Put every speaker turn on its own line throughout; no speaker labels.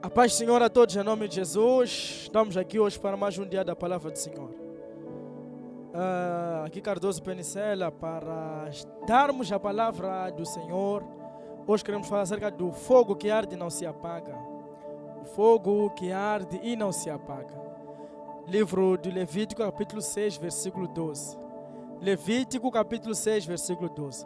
A paz do Senhor a todos, em nome de Jesus. Estamos aqui hoje para mais um dia da Palavra do Senhor. Aqui Cardoso Penicela para darmos a Palavra do Senhor. Hoje queremos falar acerca do fogo que arde e não se apaga. O fogo que arde e não se apaga. Livro de Levítico, capítulo 6, versículo 12. Levítico, capítulo 6, versículo 12.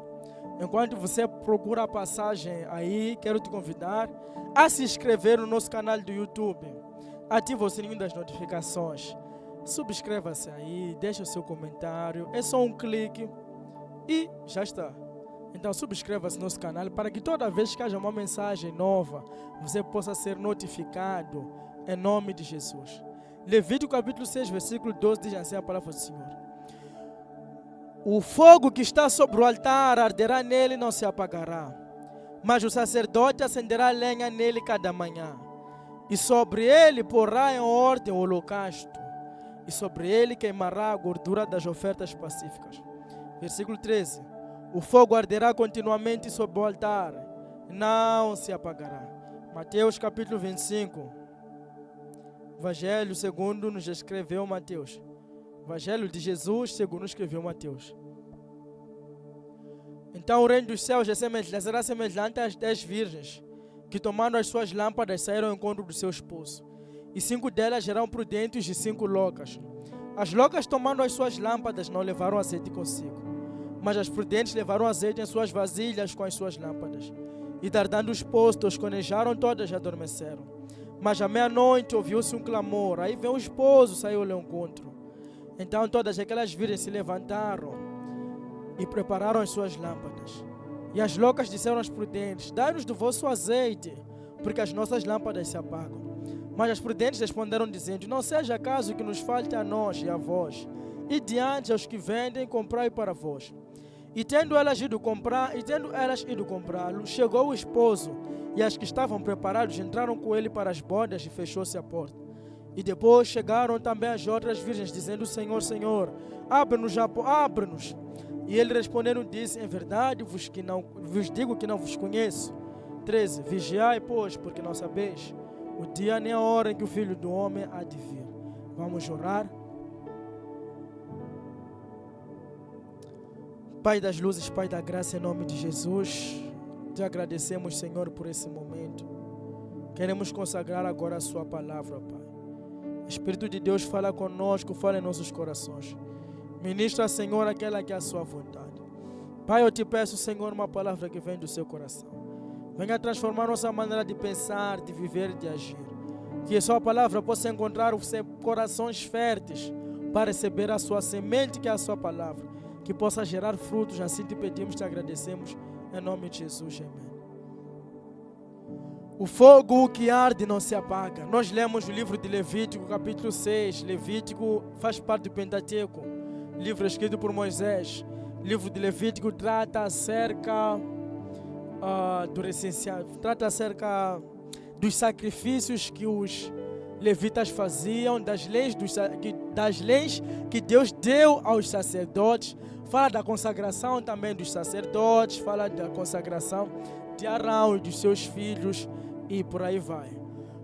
Enquanto você procura a passagem aí, quero te convidar a se inscrever no nosso canal do YouTube. Ative o sininho das notificações. Subscreva-se aí, deixa o seu comentário. É só um clique e já está. Então subscreva-se no nosso canal para que toda vez que haja uma mensagem nova, você possa ser notificado em nome de Jesus. Levítico capítulo 6, versículo 12 diz assim a palavra do Senhor. O fogo que está sobre o altar arderá nele e não se apagará. Mas o sacerdote acenderá lenha nele cada manhã. E sobre ele porá em ordem o holocausto. E sobre ele queimará a gordura das ofertas pacíficas. Versículo 13. O fogo arderá continuamente sobre o altar, não se apagará. Mateus capítulo 25. Evangelho segundo nos escreveu Mateus. Evangelho de Jesus segundo escreveu Mateus. Então o reino dos céus será semelhante às 10 virgens, que tomando as suas lâmpadas saíram ao encontro do seu esposo. E 5 delas eram prudentes e 5 loucas. As loucas tomando as suas lâmpadas não levaram azeite consigo, mas as prudentes levaram azeite em suas vasilhas com as suas lâmpadas. E tardando os postos, conejaram todas e adormeceram. Mas à meia-noite ouviu-se um clamor, aí veio o esposo, saiu ao encontro. Então todas aquelas virgens se levantaram e prepararam as suas lâmpadas. E as loucas disseram às prudentes: dai-nos do vosso azeite, porque as nossas lâmpadas se apagam. Mas as prudentes responderam dizendo: não seja caso que nos falte a nós e a vós, e diante aos que vendem, comprai para vós. E tendo elas ido comprá-lo, chegou o esposo, e as que estavam preparados entraram com ele para as bodas, e fechou-se a porta. E depois chegaram também as outras virgens, dizendo: Senhor, Senhor, abre-nos. E ele respondendo disse: em verdade vos digo que não vos conheço. 13. Vigiai, pois, porque não sabeis o dia nem a hora em que o Filho do Homem há de vir. Vamos orar. Pai das luzes, Pai da graça, em nome de Jesus, te agradecemos, Senhor, por esse momento. Queremos consagrar agora a sua palavra, Pai. Espírito de Deus, fala conosco, fala em nossos corações. Ministra, Senhor, aquela que é a sua vontade. Pai, eu te peço, Senhor, uma palavra que vem do seu coração. Venha transformar nossa maneira de pensar, de viver e de agir. Que a sua palavra possa encontrar corações férteis para receber a sua semente, que é a sua palavra. Que possa gerar frutos, assim te pedimos, te agradecemos. Em nome de Jesus, amém. O fogo que arde não se apaga. Nós lemos o livro de Levítico, capítulo 6. Levítico faz parte do Pentateuco, livro escrito por Moisés. O livro de Levítico trata acerca do essencial, trata acerca dos sacrifícios que os levitas faziam, das leis que Deus deu aos sacerdotes. Fala da consagração também dos sacerdotes, fala da consagração de Arão e dos seus filhos e por aí vai.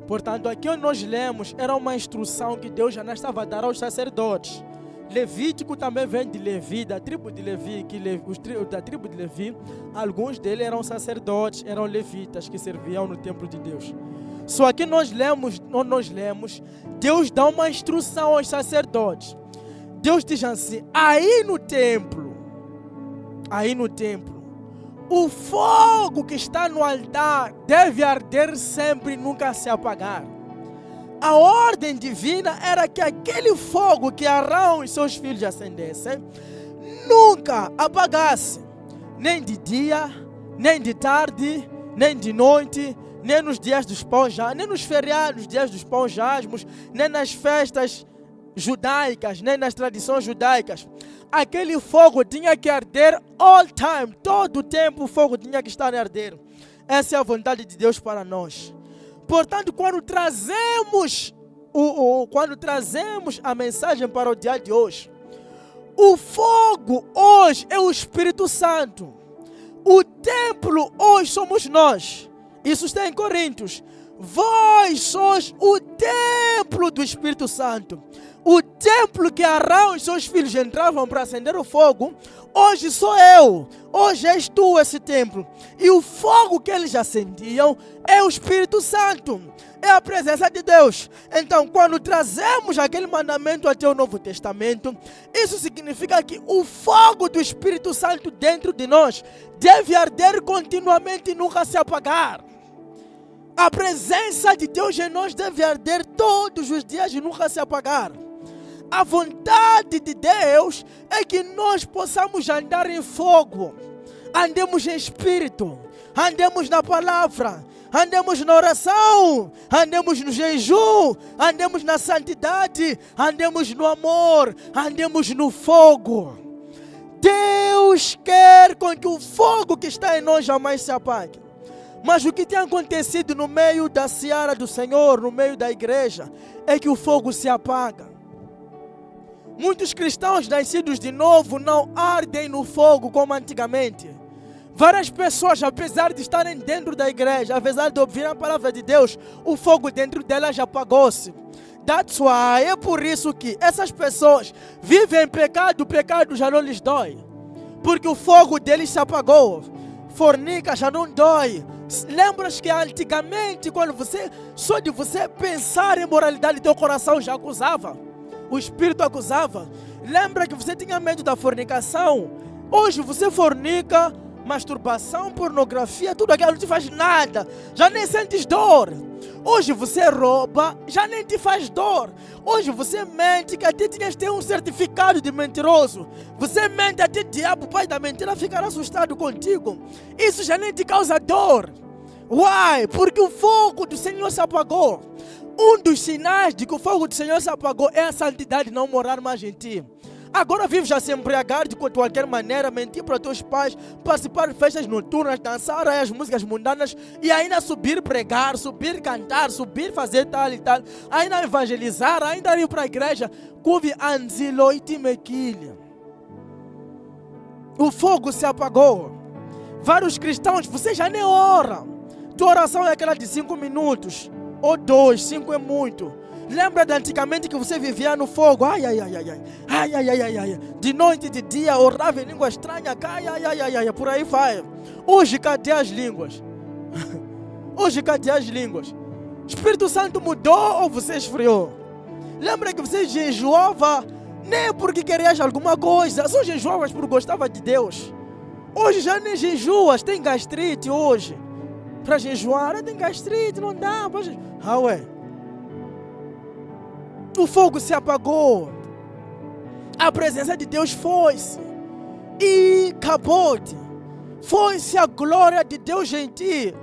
Portanto, aqui onde nós lemos era uma instrução que Deus já não estava a dar aos sacerdotes. Levítico também vem de Levi, da tribo de Levi, alguns deles eram sacerdotes, eram levitas que serviam no templo de Deus. Só que nós lemos, Deus dá uma instrução aos sacerdotes. Deus diz assim: aí no templo, o fogo que está no altar deve arder sempre e nunca se apagar. A ordem divina era que aquele fogo que Arão e seus filhos acendessem nunca apagasse, nem de dia, nem de tarde, nem de noite, nem nos dias dos pães, nem nos feriados, dias dos pães jasmos, nem nas festas judaicas, nem nas tradições judaicas. Aquele fogo tinha que arder all time, todo o tempo o fogo tinha que estar a arder. Essa é a vontade de Deus para nós. Portanto, quando trazemos a mensagem para o dia de hoje, o fogo hoje é o Espírito Santo. O templo hoje somos nós. Isso está em Coríntios. Vós sois o templo do Espírito Santo. O templo que Arão e seus filhos entravam para acender o fogo, hoje sou eu, hoje és tu esse templo. E o fogo que eles acendiam é o Espírito Santo, é a presença de Deus. Então, quando trazemos aquele mandamento até o Novo Testamento, isso significa que o fogo do Espírito Santo dentro de nós deve arder continuamente e nunca se apagar. A presença de Deus em nós deve arder todos os dias e nunca se apagar. A vontade de Deus é que nós possamos andar em fogo, andemos em espírito, andemos na palavra, andemos na oração, andemos no jejum, andemos na santidade, andemos no amor, andemos no fogo. Deus quer com que o fogo que está em nós jamais se apague. Mas o que tem acontecido no meio da seara do Senhor, no meio da igreja, é que o fogo se apaga. Muitos cristãos nascidos de novo não ardem no fogo como antigamente. Várias pessoas, apesar de estarem dentro da igreja, apesar de ouvir a palavra de Deus, o fogo dentro delas já apagou-se. That's why, é por isso que essas pessoas vivem em pecado, o pecado já não lhes dói. Porque o fogo deles se apagou. Fornica já não dói. Lembras que antigamente, quando só de você pensar em moralidade, teu coração já acusava. O Espírito acusava. Lembra que você tinha medo da fornicação? Hoje você fornica, masturbação, pornografia, tudo aquilo não te faz nada. Já nem sentes dor. Hoje você rouba, já nem te faz dor. Hoje você mente, que até tinhas ter um certificado de mentiroso. Você mente, até o diabo, o pai da mentira, ficará assustado contigo. Isso já nem te causa dor. Why? Porque o fogo do Senhor se apagou. Um dos sinais de que o fogo do Senhor se apagou é a santidade não morar mais em ti. Agora vives a se embriagar de qualquer maneira, mentir para teus pais, participar de festas noturnas, dançar as músicas mundanas e ainda subir pregar, subir cantar, subir fazer tal e tal, ainda evangelizar, ainda ir para a igreja. Cuve anziloite mequilha. O fogo se apagou. Vários cristãos, você já nem ora. Tua oração é aquela de 5 minutos. Ou 2, 5 é muito. Lembra de antigamente que você vivia no fogo? Ai. De noite e de dia, orava em língua estranha. Por aí vai. Hoje, cadê as línguas? Hoje, cadê as línguas? Espírito Santo mudou ou você esfriou? Lembra que você jejuava nem porque querias alguma coisa, só jejuavas porque gostava de Deus. Hoje já nem jejuas, tem gastrite hoje. Para jejuar, tem gastrite, não dá. Ué. O fogo se apagou. A presença de Deus foi-se. E acabou-te. Foi-se a glória de Deus em ti.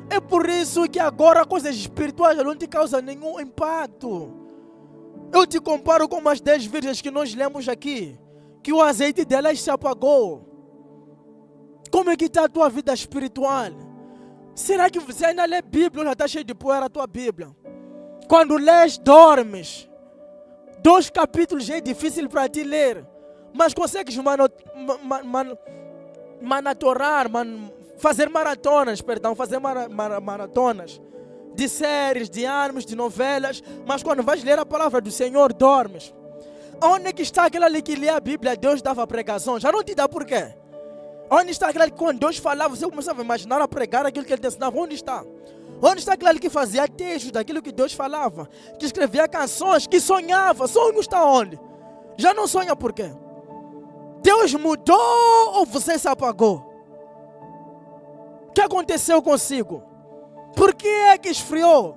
É por isso que agora coisas espirituais não te causam nenhum impacto. Eu te comparo com as 10 virgens que nós lemos aqui. Que o azeite delas se apagou. Como é que está a tua vida espiritual? Será que você ainda lê Bíblia ou já está cheio de poeira a tua Bíblia? Quando lês, dormes. 2 capítulos já é difícil para ti ler. Mas consegues fazer maratonas de séries, de animes, de novelas. Mas quando vais ler a palavra do Senhor, dormes. Onde é que está aquela ali que lê a Bíblia? Deus dava pregação. Já não te dá por quê? Onde está aquele que quando Deus falava, você começava a imaginar a pregar aquilo que Ele te ensinava? Onde está? Onde está aquele que fazia textos daquilo que Deus falava? Que escrevia canções, que sonhava? Sonho está onde? Já não sonha por quê? Deus mudou ou você se apagou? O que aconteceu consigo? Por que é que esfriou?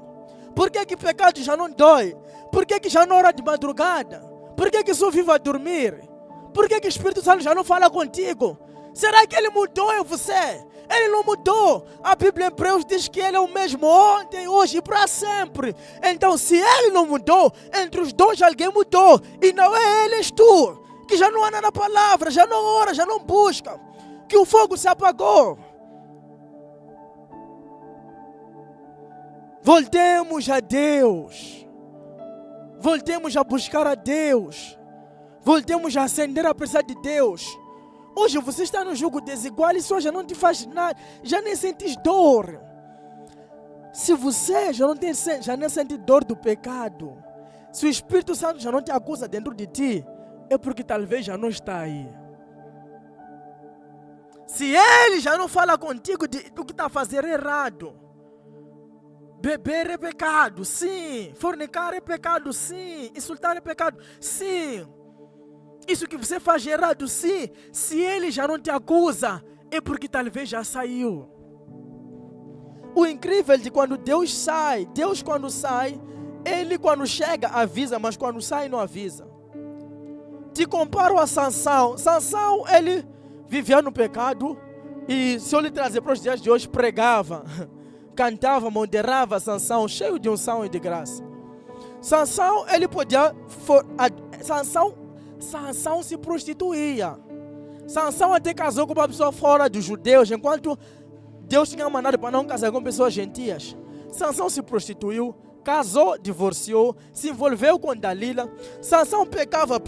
Por que é que pecado já não dói? Por que é que já não ora de madrugada? Por que é que só vive a dormir? Por que é que o Espírito Santo já não fala contigo? Será que Ele mudou em você? Ele não mudou. A Bíblia em Hebreus diz que Ele é o mesmo ontem, hoje e para sempre. Então, se Ele não mudou, entre os dois alguém mudou. E não é Ele, és tu. Que já não anda na palavra, já não ora, já não busca. Que o fogo se apagou. Voltemos a Deus. Voltemos a buscar a Deus. Voltemos a acender a presença de Deus. Hoje você está no jogo desigual e isso já não te faz nada. Já nem sentes dor. Se você já não sente dor do pecado, se o Espírito Santo já não te acusa dentro de ti, é porque talvez já não está aí. Se ele já não fala contigo do que está a fazer errado, beber é pecado, sim. Fornicar é pecado, sim. Insultar é pecado, sim. Isso que você faz errado, sim. Se ele já não te acusa, é porque talvez já saiu. O incrível é de quando Deus quando sai, ele quando chega avisa, mas quando sai não avisa. Te comparo a Sansão. Sansão, ele vivia no pecado e se eu lhe trazer para os dias de hoje, pregava, cantava, moderava Sansão, cheio de unção e de graça. Sansão, ele podia... Sansão se prostituía. Sansão até casou com uma pessoa fora dos judeus, enquanto Deus tinha mandado para não casar com pessoas gentias. Sansão se prostituiu, casou, divorciou, se envolveu com Dalila. Sansão pecava,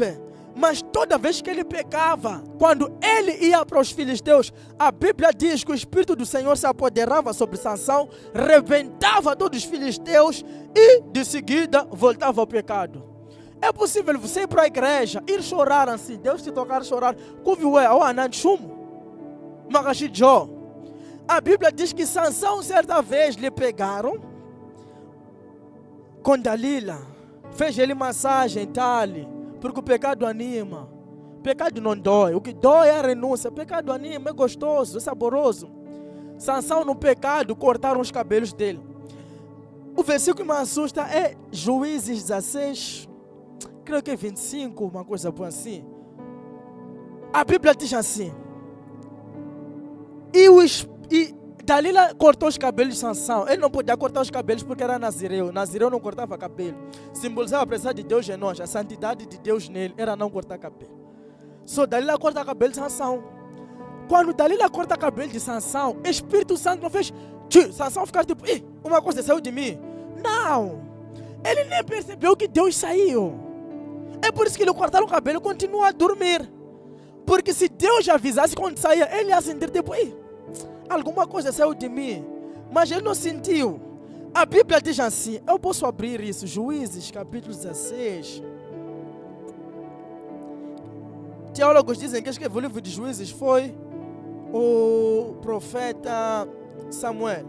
mas toda vez que ele pecava, quando ele ia para os filisteus, a Bíblia diz que o Espírito do Senhor se apoderava sobre Sansão, rebentava todos os filisteus e de seguida voltava ao pecado. É possível você ir para a igreja, ir chorar assim, Deus te tocar a chorar, a Bíblia diz que Sansão certa vez lhe pegaram com Dalila, fez ele massagem e tal, porque o pecado anima. Pecado não dói, o que dói é a renúncia. Pecado anima, é gostoso, é saboroso. Sansão no pecado cortaram os cabelos dele. O versículo que me assusta é Juízes 16, creio que é 25, uma coisa boa assim. A Bíblia diz assim: e Dalila cortou os cabelos de Sansão. Ele não podia cortar os cabelos porque era nazireu. Nazireu não cortava cabelo. Simbolizava a presença de Deus em nós, a santidade de Deus nele era não cortar cabelo. Dalila corta o cabelo de Sansão. Quando Dalila corta o cabelo de Sansão, o Espírito Santo não fez Sansão ficar tipo, uma coisa saiu de mim. Não. Ele nem percebeu que Deus saiu. É por isso que ele cortaram o cabelo e continua a dormir. Porque se Deus já avisasse quando saía, ele ia sentir tipo, alguma coisa saiu de mim. Mas ele não sentiu. A Bíblia diz assim, eu posso abrir isso, Juízes capítulo 16. Teólogos dizem que escreveu o livro de Juízes foi o profeta Samuel.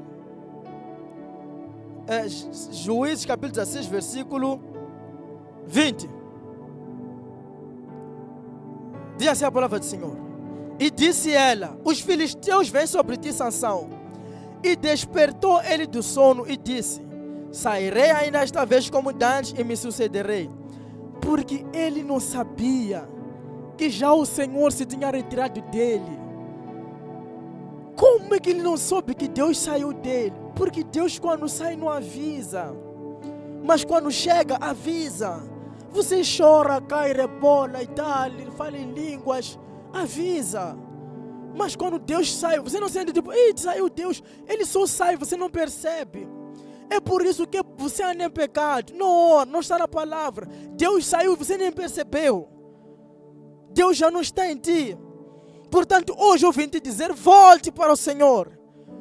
Juízes capítulo 16, versículo 20. Diz assim a palavra do Senhor. E disse ela, os filisteus vêm sobre ti, Sansão. E despertou ele do sono e disse, sairei ainda esta vez como dantes e me sucederei. Porque ele não sabia que já o Senhor se tinha retirado dele. Como é que ele não soube que Deus saiu dele? Porque Deus quando sai não avisa. Mas quando chega, avisa. Você chora, cai, rebola e tal, fala em línguas, avisa. Mas quando Deus sai, você não sente tipo, saiu Deus. Ele só sai, você não percebe. É por isso que você anda em pecado. Não está na palavra. Deus saiu, você nem percebeu. Deus já não está em ti. Portanto, hoje eu vim te dizer, volte para o Senhor.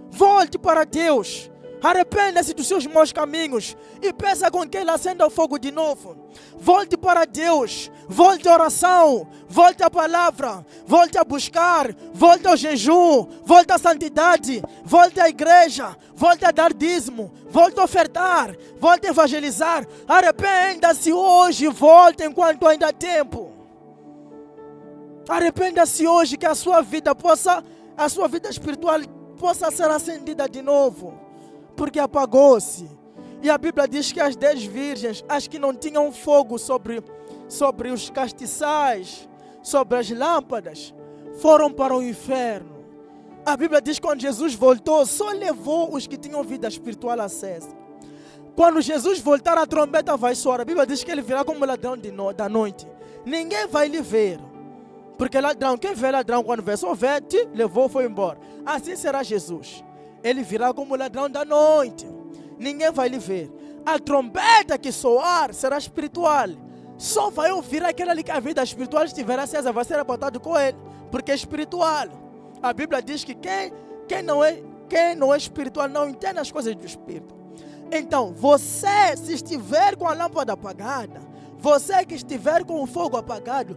Volte para Deus. Arrependa-se dos seus maus caminhos e peça com que Ele acenda o fogo de novo. Volte para Deus, volte à oração, volte à palavra, volte a buscar, volte ao jejum, volte à santidade, volte à igreja, volte a dar dízimo, volte a ofertar, volte a evangelizar. Arrependa-se hoje, volte enquanto ainda há tempo. Arrependa-se hoje que a sua vida espiritual possa ser acendida de novo. Porque apagou-se. E a Bíblia diz que as 10 virgens, as que não tinham fogo sobre os castiçais, sobre as lâmpadas, foram para o inferno. A Bíblia diz que quando Jesus voltou, só levou os que tinham vida espiritual acesa. Quando Jesus voltar, a trombeta vai soar. A Bíblia diz que ele virá como ladrão da noite. Ninguém vai lhe ver. Porque ladrão, quem vê ladrão quando vê, só vê, te levou, foi embora. Assim será Jesus. Ele virá como ladrão da noite. Ninguém vai lhe ver. A trombeta que soar será espiritual. Só vai ouvir aquele ali que a vida espiritual estiver acesa, vai ser arrebatado com ele. Porque é espiritual. A Bíblia diz que quem não é espiritual não entende as coisas do Espírito. Então, você, se estiver com a lâmpada apagada, você que estiver com o fogo apagado,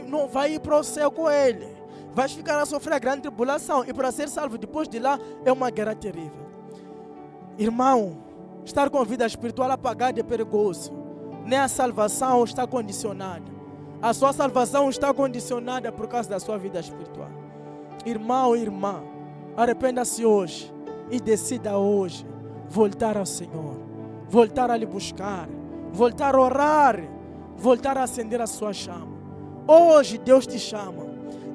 não vai ir para o céu com ele. Vai ficar a sofrer a grande tribulação. E para ser salvo depois de lá, é uma guerra terrível. Irmão, estar com a vida espiritual apagada é perigoso. Nem a salvação está condicionada. A sua salvação está condicionada por causa da sua vida espiritual. Irmão e irmã, arrependa-se hoje e decida hoje voltar ao Senhor, voltar a lhe buscar, voltar a orar, voltar a acender a sua chama. Hoje Deus te chama.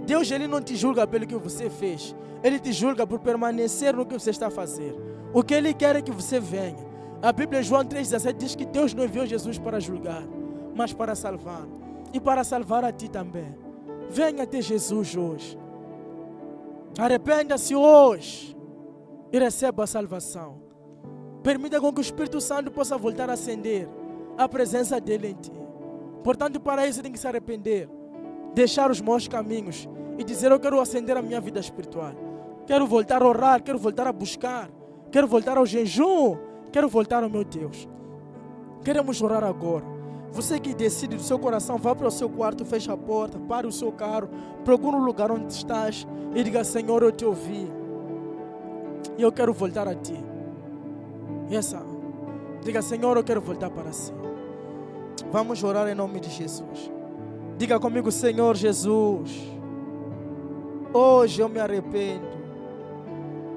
Deus, Ele não te julga pelo que você fez. Ele te julga por permanecer no que você está a fazer. O que Ele quer é que você venha. A Bíblia, João 3,17, diz que Deus não enviou Jesus para julgar, mas para salvar. E para salvar a ti também. Venha até Jesus hoje. Arrependa-se hoje e receba a salvação. Permita com que o Espírito Santo possa voltar a acender a presença dele em ti. Portanto, para isso tem que se arrepender, deixar os maus caminhos e dizer: eu quero acender a minha vida espiritual. Quero voltar a orar, quero voltar a buscar, quero voltar ao jejum, quero voltar ao meu Deus. Queremos orar agora. Você que decide do seu coração, vá para o seu quarto, feche a porta, pare o seu carro, procure um lugar onde estás e diga: Senhor, eu te ouvi e eu quero voltar a ti. Diga: Senhor, eu quero voltar para si. Vamos orar em nome de Jesus. Diga comigo: Senhor Jesus, hoje eu me arrependo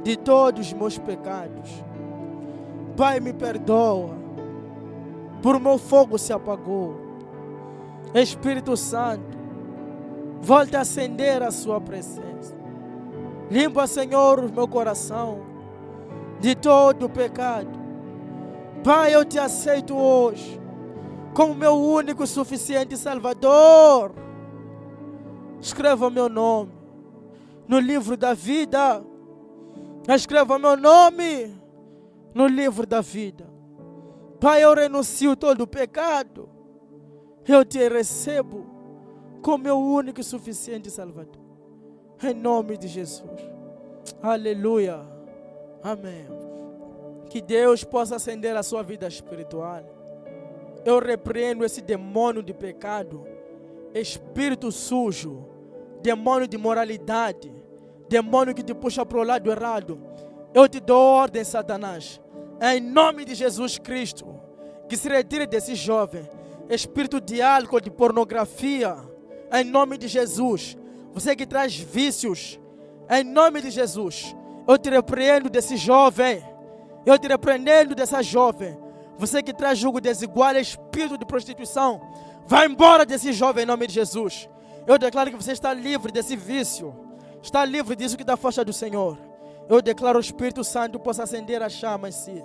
de todos os meus pecados. Pai, me perdoa, por meu fogo se apagou. Espírito Santo, volte a acender a sua presença. Limpa, Senhor, o meu coração de todo o pecado. Pai, eu te aceito hoje como meu único e suficiente Salvador. Escreva meu nome no livro da vida. Escreva meu nome no livro da vida. Pai, eu renuncio todo o pecado. Eu te recebo como meu único e suficiente Salvador. Em nome de Jesus. Aleluia. Amém. Que Deus possa acender a sua vida espiritual. Eu repreendo esse demônio de pecado, espírito sujo, demônio de moralidade, demônio que te puxa para o lado errado. Eu te dou ordem, Satanás, em nome de Jesus Cristo, que se retire desse jovem, espírito de álcool, de pornografia, em nome de Jesus. Você que traz vícios, em nome de Jesus, eu te repreendo desse jovem, eu te repreendo dessa jovem. Você que traz jugo desigual, espírito de prostituição, vai embora desse jovem em nome de Jesus. Eu declaro que você está livre desse vício, está livre disso que dá força do Senhor. Eu declaro o Espírito Santo possa acender a chama em si,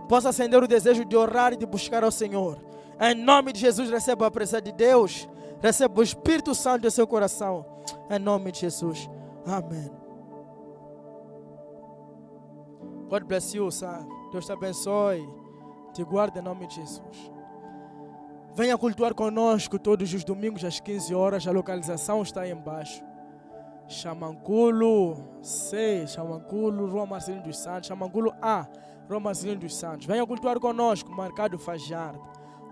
possa acender o desejo de orar e de buscar ao Senhor. Em nome de Jesus, receba a presença de Deus, receba o Espírito Santo em seu coração. Em nome de Jesus. Amém. God bless you, son. Deus te abençoe. Te guarde em nome de Jesus. Venha cultuar conosco todos os domingos às 15 horas. A localização está aí embaixo. Xamanculo C, Xamanculo, Rua Marcelino dos Santos. Xamanculo A, Rua Marcelino dos Santos. Venha cultuar conosco, Mercado Fajardo.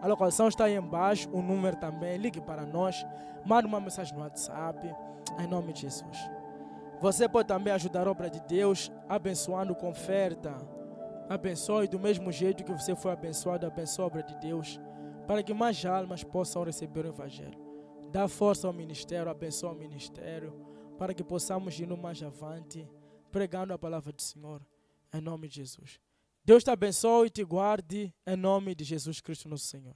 A localização está aí embaixo, o número também. Ligue para nós, mande uma mensagem no WhatsApp, em nome de Jesus. Você pode também ajudar a obra de Deus, abençoando com oferta. Abençoe do mesmo jeito que você foi abençoado, abençoe a obra de Deus, para que mais almas possam receber o Evangelho. Dá força ao ministério, abençoa o ministério, para que possamos ir no mais avante, pregando a palavra do Senhor, em nome de Jesus. Deus te abençoe e te guarde, em nome de Jesus Cristo, nosso Senhor.